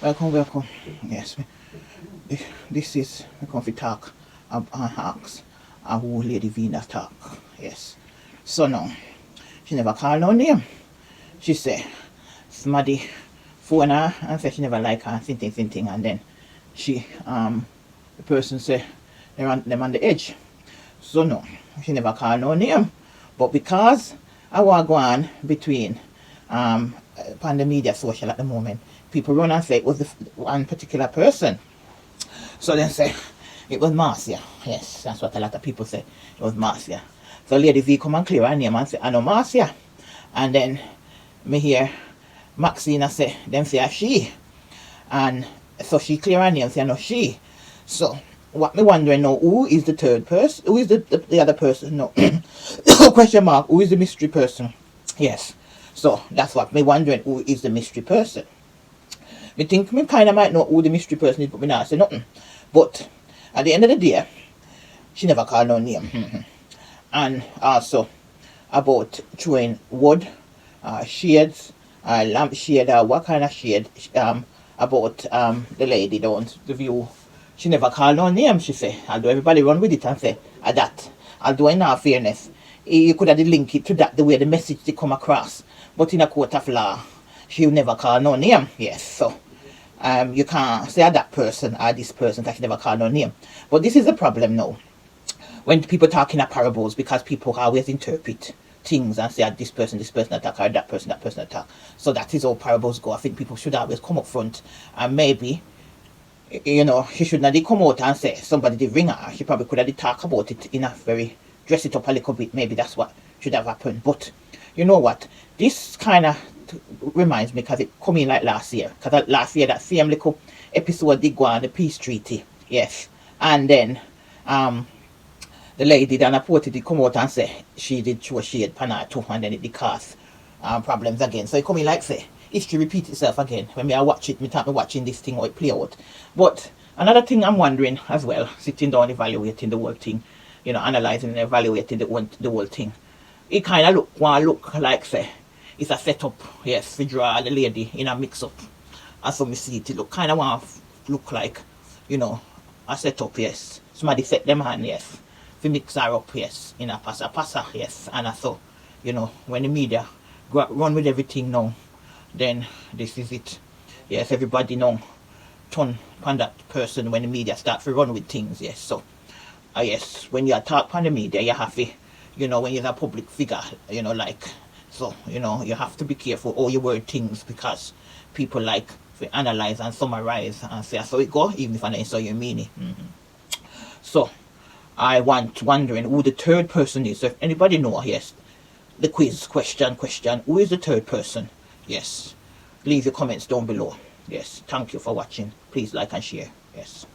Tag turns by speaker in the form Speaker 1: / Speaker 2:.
Speaker 1: Welcome, welcome. Yes, this is me come fi talk ask who Lady Venus talk. Yes. So now, she never call no name. She say somebody phone her and say she never like her, thing, and then she the person say they're on them on the edge. So no, she never call no name. But because I want go on between upon the media social at the moment, people run and say it was the one particular person. So then say it was Marcia. Yes, that's what a lot of people say. It was Marcia. So Lady V come and clear her name and say, I know Marcia. And then me hear Maxine say, them say a she. And so she clear her name, say I know she. So what me wondering now, who is the third person? Who is the other person? No. Question mark, who is the mystery person? Yes. So that's what me wondering, who is the mystery person? Me think me kind of might know who the mystery person is, but me not say nothing. But at the end of the day, she never called no name. And also about throwing wood, shades, lamp shade, what kind of shade, about the lady down the view. She never called no name, she say. Although everybody run with it and say, that. Although in all fairness, you could have link it to that, the way the message they come across. But in a court of law, she never called no name. Yes, so you can't say that person or this person because she never called no name. But this is the problem now. When people talk in parables, because people always interpret things and say this person attack, or that person attack. So that is how parables go. I think people should always come up front and maybe, she should not come out and say somebody did ring her. She probably could have talk about it in a very, dress it up a little bit. Maybe that's what should have happened. But you know what? This kind of reminds me because it come in like last year. Because last year that same little episode did go on the peace treaty. Yes. And then the lady Dana Porty did come out and say she did show shade pan too, and then it did cause problems again. So it come in like say history repeat itself again. When I watch it, me watching this thing how it play out. But another thing I'm wondering as well, sitting down evaluating the whole thing, analyzing and evaluating the whole thing. It kind of look like say it's a setup, yes, to draw the lady in a mix up. And so me see it look kind of look like, a setup, yes. Somebody set them hand, yes. To mix her up, yes, in a passa, yes. And so, when the media run with everything now, then this is it. Yes, everybody now turn upon that person when the media start to run with things, yes. So, yes, when you talk upon the media, you have to, when you're a public figure, so, you have to be careful all your word things because people like to analyze and summarize and say, so it go, even if I don't say your meaning. So, I wondering who the third person is. So if anybody know, yes, the quiz question, who is the third person? Yes. Leave your comments down below. Yes. Thank you for watching. Please like and share. Yes.